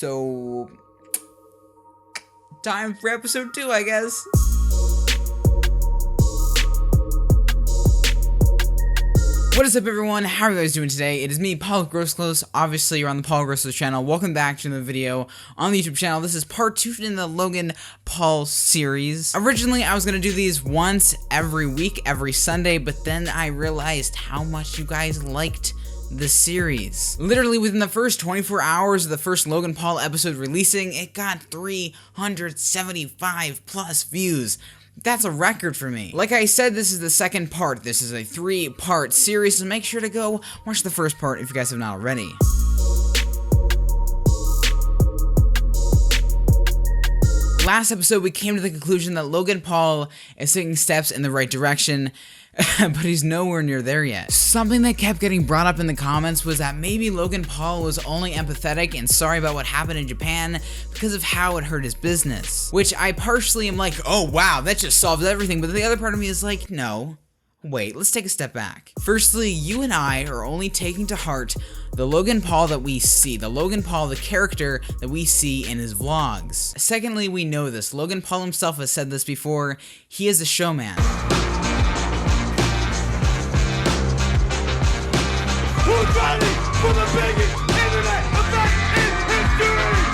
So, time for episode 2, I guess. What is up, everyone? How are you guys doing today? It is me, Paul Groseclose. Obviously, you're on the Paul Groseclose channel. Welcome back to the video on the YouTube channel. This is part 2 in the Logan Paul series. Originally, I was going to do these once every week, every Sunday, but then I realized how much you guys liked the series. Literally within the first 24 hours of the first Logan Paul episode releasing, it got 375 plus views. That's a record for me. Like I said, this is the second part. This is a 3-part series, so make sure to go watch the first part if you guys have not already. Last episode, we came to the conclusion that Logan Paul is taking steps in the right direction, but he's nowhere near there yet. Something that kept getting brought up in the comments was that maybe Logan Paul was only empathetic and sorry about what happened in Japan because of how it hurt his business. Which I partially am like, oh wow, that just solves everything, but the other part of me is like, no. Wait, let's take a step back. Firstly, you and I are only taking to heart the Logan Paul that we see, the Logan Paul, the character that we see in his vlogs. Secondly, we know this. Logan Paul himself has said this before. He is a showman. Who's ready for the biggest internet event in history?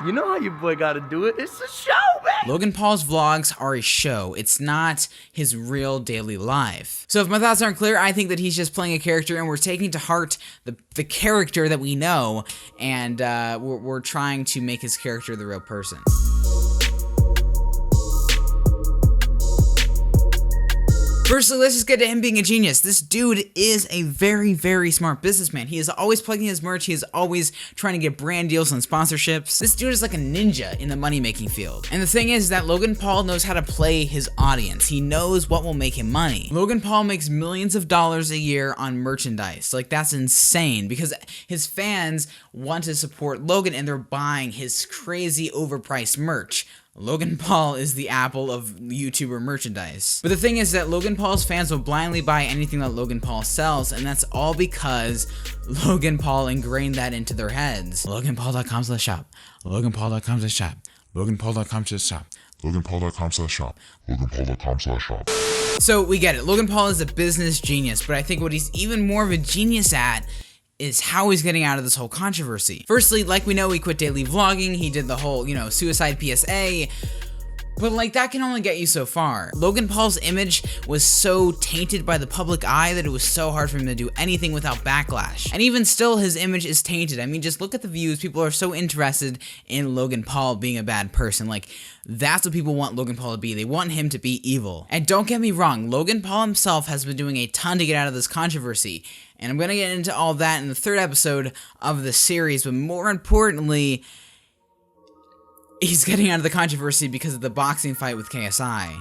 You know how your boy gotta do it. It's a show, man. Logan Paul's vlogs are a show. It's not his real daily life. So if my thoughts aren't clear, I think that he's just playing a character and we're taking to heart the character that we know, and we're trying to make his character the real person. Firstly, let's just get to him being a genius. This dude is a very, very smart businessman. He is always plugging his merch. He is always trying to get brand deals and sponsorships. This dude is like a ninja in the money-making field. And the thing is that Logan Paul knows how to play his audience. He knows what will make him money. Logan Paul makes millions of dollars a year on merchandise. Like, that's insane because his fans want to support Logan and they're buying his crazy overpriced merch. Logan Paul is the Apple of YouTuber merchandise. But the thing is that Logan Paul's fans will blindly buy anything that Logan Paul sells, and that's all because Logan Paul ingrained that into their heads. LoganPaul.com/shop. LoganPaul.com/shop. LoganPaul.com/shop. LoganPaul.com/shop. LoganPaul.com/shop. So we get it. Logan Paul is a business genius, but I think what he's even more of a genius at is how he's getting out of this whole controversy. Firstly, like we know, he quit daily vlogging, he did the whole, suicide PSA, but like that can only get you so far. Logan Paul's image was so tainted by the public eye that it was so hard for him to do anything without backlash. And even still, his image is tainted. I mean, just look at the views. People are so interested in Logan Paul being a bad person. Like, that's what people want Logan Paul to be. They want him to be evil. And don't get me wrong, Logan Paul himself has been doing a ton to get out of this controversy. And I'm going to get into all that in the third episode of the series, but more importantly, he's getting out of the controversy because of the boxing fight with KSI.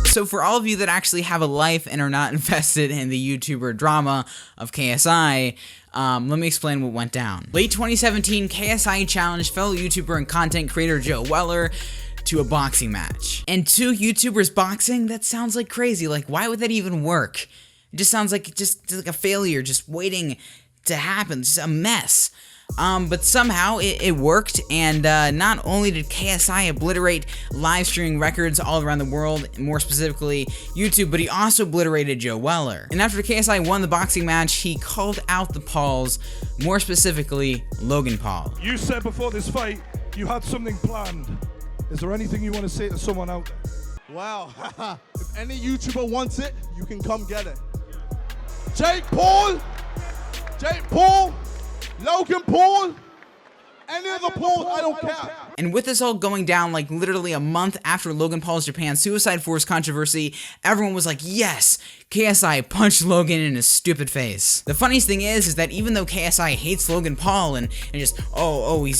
So for all of you that actually have a life and are not invested in the YouTuber drama of KSI, let me explain what went down. Late 2017, KSI challenged fellow YouTuber and content creator Joe Weller to a boxing match. And 2 YouTubers boxing? That sounds like crazy. Like, why would that even work? It just sounds like like a failure, just waiting to happen. It's a mess. But somehow it worked, and not only did KSI obliterate live streaming records all around the world, more specifically YouTube, but he also obliterated Joe Weller. And after KSI won the boxing match, he called out the Pauls, more specifically Logan Paul. You said before this fight you had something planned. Is there anything you want to say to someone out there? Wow, if any YouTuber wants it, you can come get it. Jake Paul, Logan Paul, any other Paul, I don't care. And with this all going down, like literally a month after Logan Paul's Japan suicide force controversy, everyone was like, yes, KSI punched Logan in his stupid face. The funniest thing is that even though KSI hates Logan Paul and just,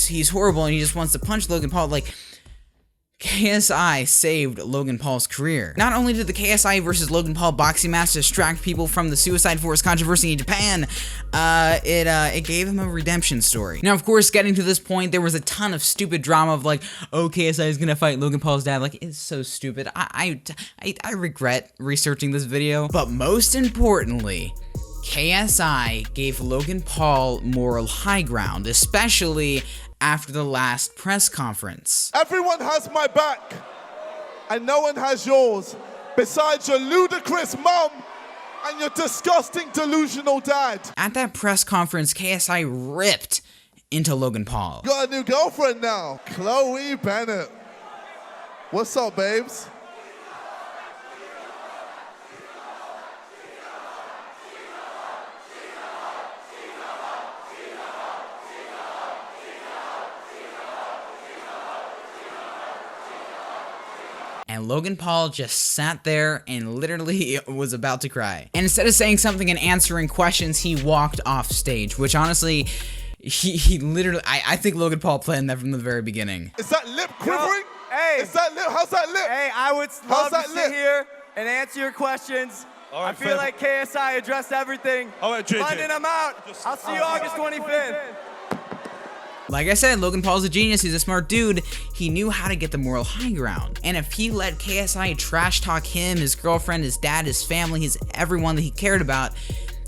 he's horrible and he just wants to punch Logan Paul, like, KSI saved Logan Paul's career. Not only did the KSI versus Logan Paul boxing match distract people from the Suicide Force controversy in Japan, it gave him a redemption story. Now, of course, getting to this point, there was a ton of stupid drama of like, oh, KSI is gonna fight Logan Paul's dad. Like, it's so stupid. I regret researching this video. But most importantly, KSI gave Logan Paul moral high ground, especially after the last press conference. Everyone has my back, and no one has yours, besides your ludicrous mum and your disgusting delusional dad. At that press conference, KSI ripped into Logan Paul. Got a new girlfriend now, Chloe Bennett. What's up, babes? And Logan Paul just sat there and literally was about to cry. And instead of saying something and answering questions, he walked off stage, which honestly, he literally, I think Logan Paul planned that from the very beginning. Is that lip quivering? Hey. Is that lip? How's that lip? Hey, I would love to sit here and answer your questions. All right, I feel like KSI addressed everything. All right, JJ. London, I'm out. I'll see you August 25th. Like I said, Logan Paul's a genius, he's a smart dude. He knew how to get the moral high ground. And if he let KSI trash talk him, his girlfriend, his dad, his family, his everyone that he cared about,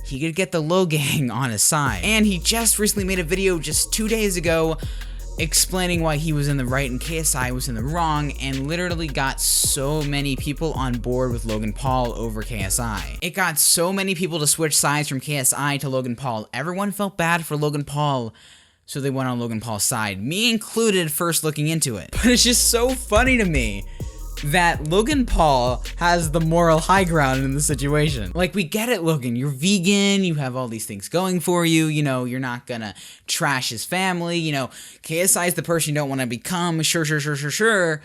he could get the Logang on his side. And he just recently made a video just 2 days ago explaining why he was in the right and KSI was in the wrong, and literally got so many people on board with Logan Paul over KSI. It got so many people to switch sides from KSI to Logan Paul. Everyone felt bad for Logan Paul, so they went on Logan Paul's side, me included first looking into it. But it's just so funny to me that Logan Paul has the moral high ground in the situation. Like, we get it, Logan, you're vegan, you have all these things going for you, you know, you're not gonna trash his family, you know, KSI is the person you don't want to become, sure.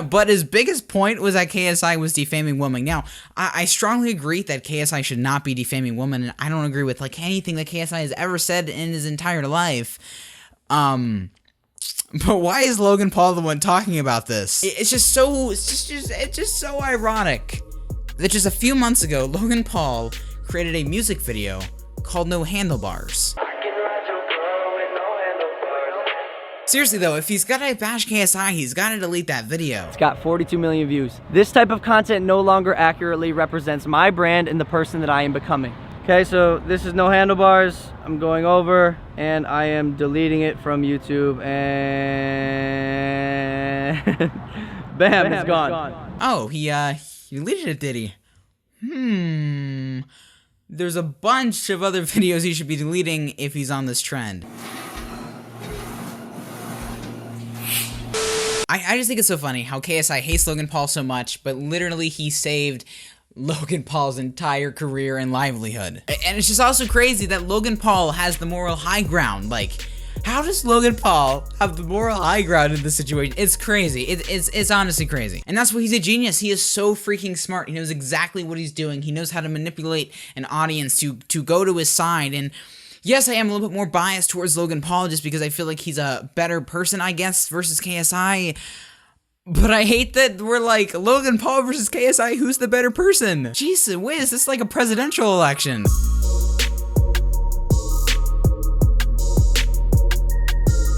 But his biggest point was that KSI was defaming women. Now, I strongly agree that KSI should not be defaming women, and I don't agree with like anything that KSI has ever said in his entire life. But why is Logan Paul the one talking about this? It's just so ironic that just a few months ago, Logan Paul created a music video called No Handlebars. Seriously though, if he's gotta bash KSI, he's gotta delete that video. It's got 42 million views. This type of content no longer accurately represents my brand and the person that I am becoming. Okay, so this is No Handlebars. I'm going over and I am deleting it from YouTube, and bam, it's gone. Oh, he deleted it, did he? There's a bunch of other videos he should be deleting if he's on this trend. I just think it's so funny how KSI hates Logan Paul so much, but literally he saved Logan Paul's entire career and livelihood. And it's just also crazy that Logan Paul has the moral high ground. Like, how does Logan Paul have the moral high ground in this situation? It's crazy. It's honestly crazy. And that's why he's a genius. He is so freaking smart. He knows exactly what he's doing. He knows how to manipulate an audience to go to his side. And yes, I am a little bit more biased towards Logan Paul just because I feel like he's a better person, I guess, versus KSI. But I hate that we're like, Logan Paul versus KSI, who's the better person? Jesus whiz, this is like a presidential election.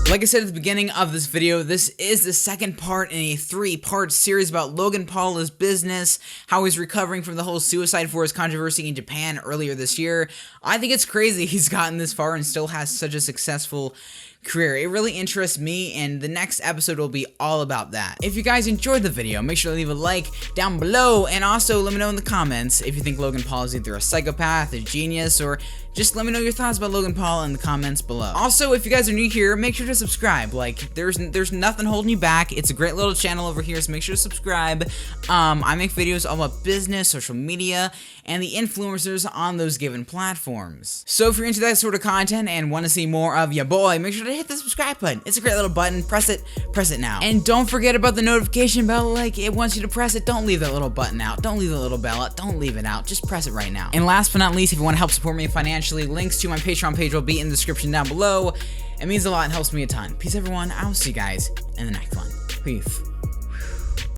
Like I said at the beginning of this video, this is the second part in a 3-part series about Logan Paul's business, how he's recovering from the whole Suicide Force controversy in Japan earlier this year. I think it's crazy he's gotten this far and still has such a successful career. It really interests me, and the next episode will be all about that. If you guys enjoyed the video, make sure to leave a like down below, and also let me know in the comments if you think Logan Paul is either a psychopath, a genius, or just let me know your thoughts about Logan Paul in the comments below. Also, if you guys are new here, make sure to subscribe. Like, there's nothing holding you back. It's a great little channel over here, so make sure to subscribe. I make videos all about business, social media, and the influencers on those given platforms. So if you're into that sort of content and want to see more of ya boy, make sure to hit the subscribe button. It's a great little button. Press it now. And don't forget about the notification bell. Like, it wants you to press it. Don't leave that little button out. Don't leave the little bell out. Don't leave it out. Just press it right now. And last but not least, if you want to help support me financially, links to my Patreon page will be in the description down below. It means a lot and helps me a ton. Peace, everyone. I will see you guys in the next one. Peace.